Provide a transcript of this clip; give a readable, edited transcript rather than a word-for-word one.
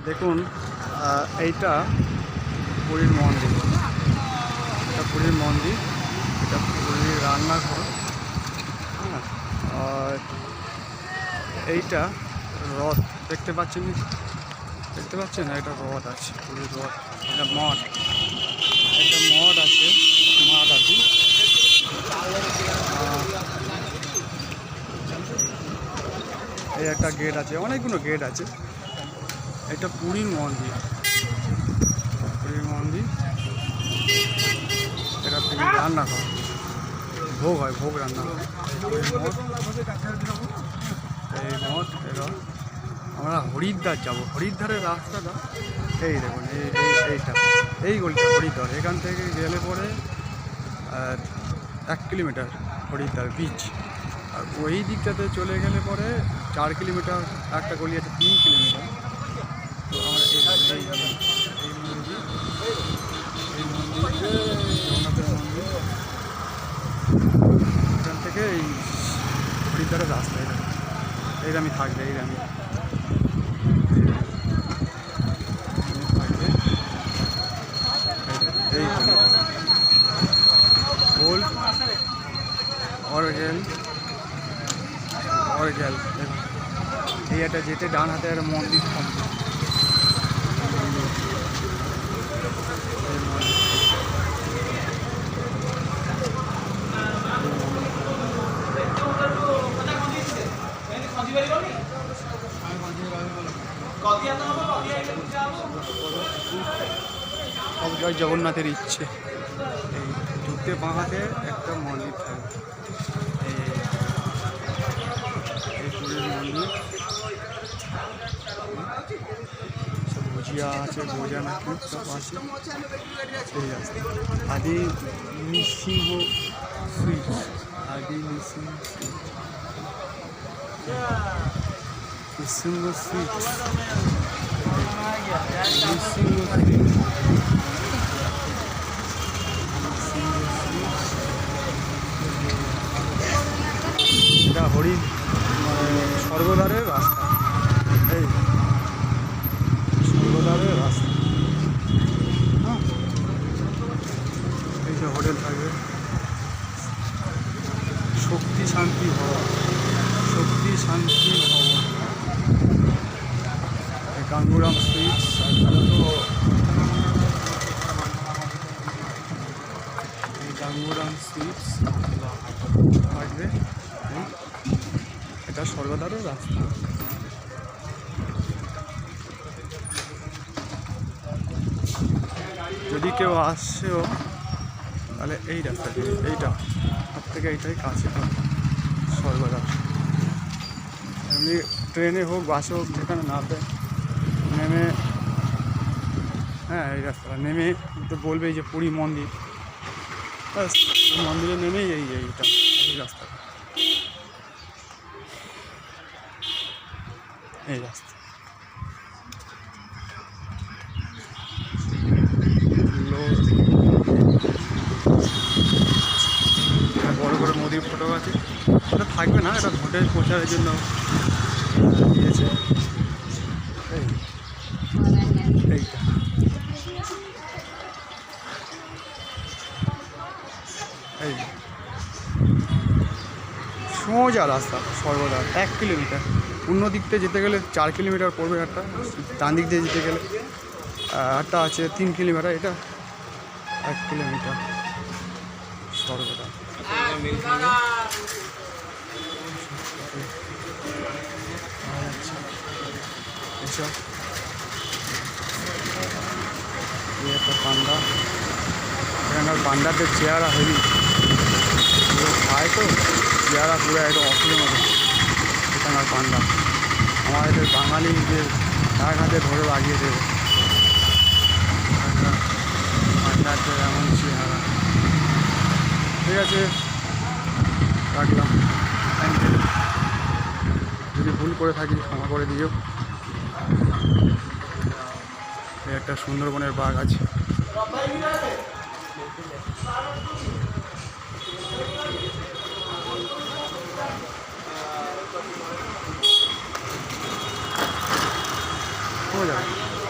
দেখুন এইটা পুরীর মন্দির, এটা পুরীর মন্দির, এটা পুরীর রান্নাঘর। হ্যাঁ, আর এইটা রথ দেখতে পাচ্ছেন, না? এটা রথ আছে, পুরীর রথ। এটা মঠ, একটা মঠ আছে, মাঠ আছে। এই একটা গেট আছে, অনেকগুলো গেট আছে। এটা পুরীর মন্দির, এটা পুরীর রান্নাঘর, ভোগ হয়, ভোগ রান্না হয়। এই মঠ, এরা আমরা হরিদ্বার যাব। হরিদ্বারের রাস্তাটা এই দেখুন, এইটা এই গলিটা হরিদ্বার। এখান থেকে গেলে পরে 1 কিলোমিটার হরিদ্বার বিচ, আর ওই দিকটাতে চলে গেলে পরে 4 কিলোমিটার একটা গলি আছে, 3 কিলোমিটার। তো আমরা এই মন্দির, জগন্নাথের মন্দির, এখান থেকে এই হরিদ্বারের রাস্তা এইরামি থাকবে, এইরামি থাকবে। এই গোল অরগেল দেখুন, এই একটা যেতে ডান হাতে একটা মন্দির থাকবে। সব জয় জগন্নাথের ইচ্ছে। এই ঢুকতে বাঁ হাতে একটা মন্দির থাকবে, এই পুরীর মন্দির। সব ভুজিয়া আছে, ভোজা নাকি সব আছে। এই রাস্তা আদি নৃসিংহ সুইটস, নৃসিংহ সুইটস। এটা হরি স্বর্গদ্বারের রাস্তা, এই স্বর্গদ্বারের রাস্তা। হ্যাঁ, এই যে হোটেল থাকবে, শক্তি শান্তি ভবন, গাঙ্গুরাম সুইটস। গাঙ্গুরাম সুইটস থাকবে, এটা স্বর্গদ্বারের রাস্তা। যদি কেউ আসেও তাহলে এই রাস্তা দিয়ে, এইটা সব থেকে এইটাই কাছে স্বর্গদ্বার। এমনি ট্রেনে হোক, বাসে হোক, যেখানে নামবে, নেমে হ্যাঁ এই রাস্তাটা নেমে তো বলবে যে পুরী মন্দির, ব্যাস মন্দিরে নেমেই এইটা এই রাস্তাটা, এই রাস্তা। বড় বড় মোদির ফটো আছে, ওটা থাকবে না, এটা ভোটের প্রচারের জন্য দিয়েছে। এইটা এই সোজা রাস্তা স্বর্গদ্বার, 1 কিলোমিটার। অন্য দিক থেকে যেতে গেলে 4 কিলোমিটার পড়বে, একটা ডান দিক দিয়ে যেতে গেলে একটা আছে 3 কিলোমিটার, এটা 1 কিলোমিটার স্বর্গদ্বার। এসব একটা পান্ডা, এখানকার পান্ডাদের চেহারা হয়নি, পুরো খায় তো চেহারা পুরো একদম অসুরের মতো এখানকার পান্ডা। আমাদের বাঙালিদের এক হাতে ধরে লাগিয়ে দেবে পান্ডাদের এমন চেহারা। ঠিক আছে, রাখলাম, থ্যাংক ইউ। যদি ভুল করে থাকি ক্ষমা করে দিও। একটা সুন্দরবনের বাঘ আছে। हो जाएगा।